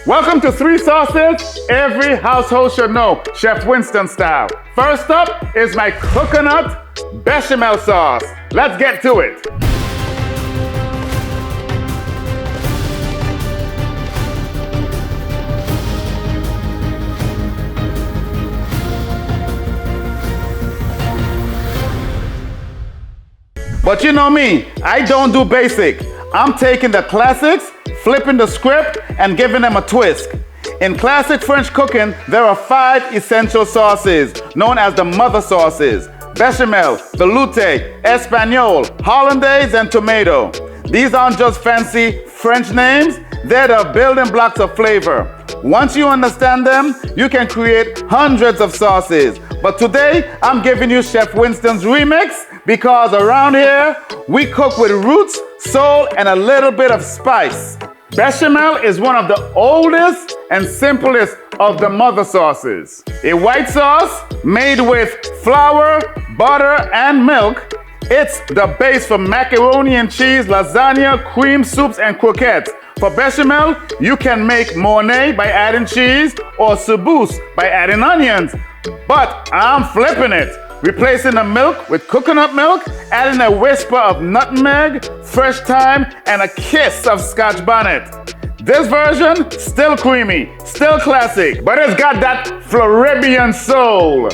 Welcome to 3 sauces every household should know, Chef Winston style. First up is my coconut bechamel sauce. Let's get to it. But you know me, I don't do basic. I'm taking the classics, flipping the script, and giving them a twist. In classic French cooking, there are 5 essential sauces, known as the mother sauces: bechamel, velouté, espagnole, hollandaise, and tomato. These aren't just fancy French names, they're the building blocks of flavor. Once you understand them, you can create hundreds of sauces. But today, I'm giving you Chef Winston's remix because around here, we cook with roots, soul, and a little bit of spice. Bechamel is one of the oldest and simplest of the mother sauces. A white sauce made with flour, butter, and milk. It's the base for macaroni and cheese, lasagna, cream soups, and croquettes. For bechamel, you can make mornay by adding cheese or soubousse by adding onions. But I'm flipping it, replacing the milk with coconut milk, adding a whisper of nutmeg, fresh thyme, and a kiss of Scotch bonnet. This version, still creamy, still classic, but it's got that Floribbean soul.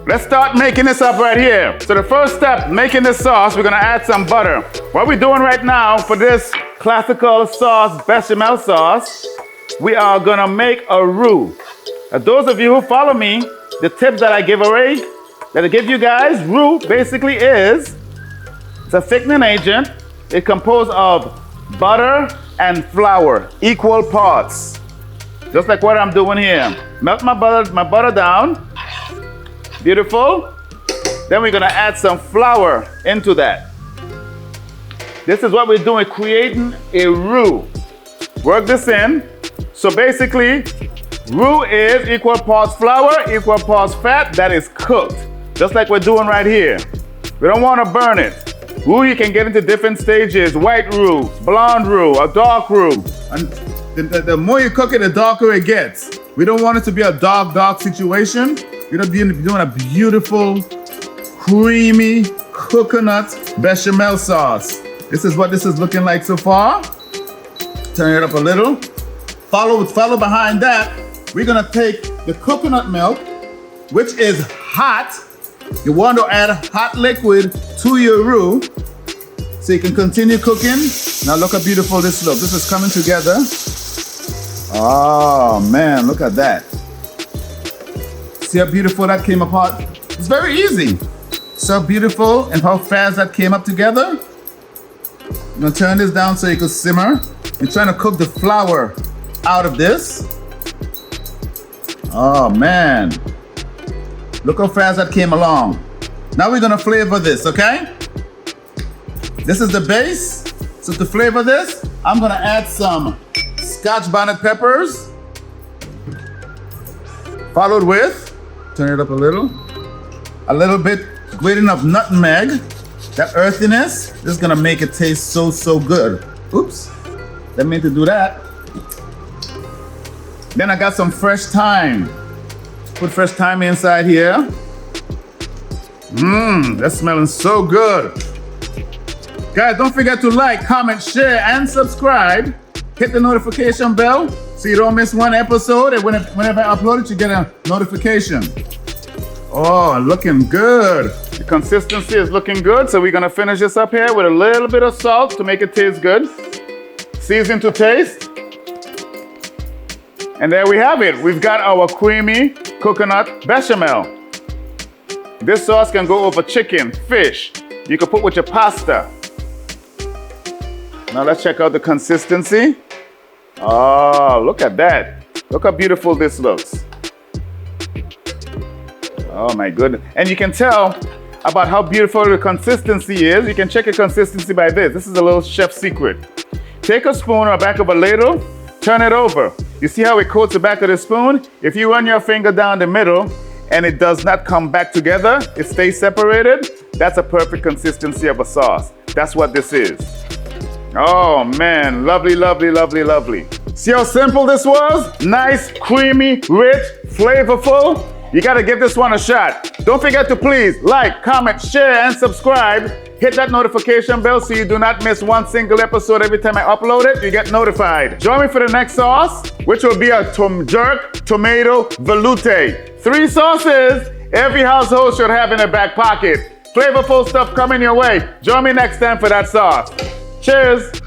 Let's start making this up right here. So the first step, making this sauce, we're gonna add some butter. What we're doing right now for this classical sauce, bechamel sauce, we are gonna make a roux. Now, those of you who follow me, the tips that I give you guys, roux basically is, it's a thickening agent. It's composed of butter and flour, equal parts. Just like what I'm doing here. Melt my butter down. Beautiful. Then we're gonna add some flour into that. This is what we're doing, creating a roux. Work this in. So basically, roux is equal parts flour, equal parts fat that is cooked. Just like we're doing right here. We don't want to burn it. Roux, you can get into different stages: white roux, blonde roux, a dark roux. And the more you cook it, the darker it gets. We don't want it to be a dark situation. We're gonna be doing a beautiful, creamy coconut bechamel sauce. This is what this is looking like so far. Turn it up a little. Follow behind that. We're gonna take the coconut milk, which is hot. You want to add hot liquid to your roux so you can continue cooking. Now look how beautiful this looks. This is coming together. Oh man, look at that. See how beautiful that came apart? It's very easy. So beautiful and how fast that came up together. I'm gonna turn this down so it can simmer. You're trying to cook the flour out of this. Oh man. Look how fast that came along. Now we're gonna flavor this, okay? This is the base. So to flavor this, I'm gonna add some Scotch bonnet peppers. Followed with, turn it up a little bit grating of nutmeg. That earthiness is gonna make it taste so good. Oops, didn't mean to do that. Then I got some fresh thyme. Put fresh thyme inside here. That's smelling so good. Guys, don't forget to like, comment, share, and subscribe. Hit the notification bell so you don't miss one episode, and whenever I upload it, you get a notification. Oh, looking good. The consistency is looking good, so we're gonna finish this up here with a little bit of salt to make it taste good. Season to taste. And there we have it. We've got our creamy coconut bechamel. This sauce can go over chicken, fish. You can put with your pasta. Now let's check out the consistency. Oh, look at that. Look how beautiful this looks. Oh my goodness. And you can tell about how beautiful the consistency is. You can check your consistency by this. This is a little chef secret. Take a spoon or back of a ladle, turn it over. You see how it coats the back of the spoon? If you run your finger down the middle and it does not come back together, it stays separated, that's a perfect consistency of a sauce. That's what this is. Oh man, lovely, lovely, lovely, lovely. See how simple this was? Nice, creamy, rich, flavorful. You gotta give this one a shot. Don't forget to please like, comment, share, and subscribe. Hit that notification bell so you do not miss one single episode. Every time I upload it, you get notified. Join me for the next sauce, which will be a jerk tomato veloute. 3 sauces every household should have in their back pocket. Flavorful stuff coming your way. Join me next time for that sauce. Cheers.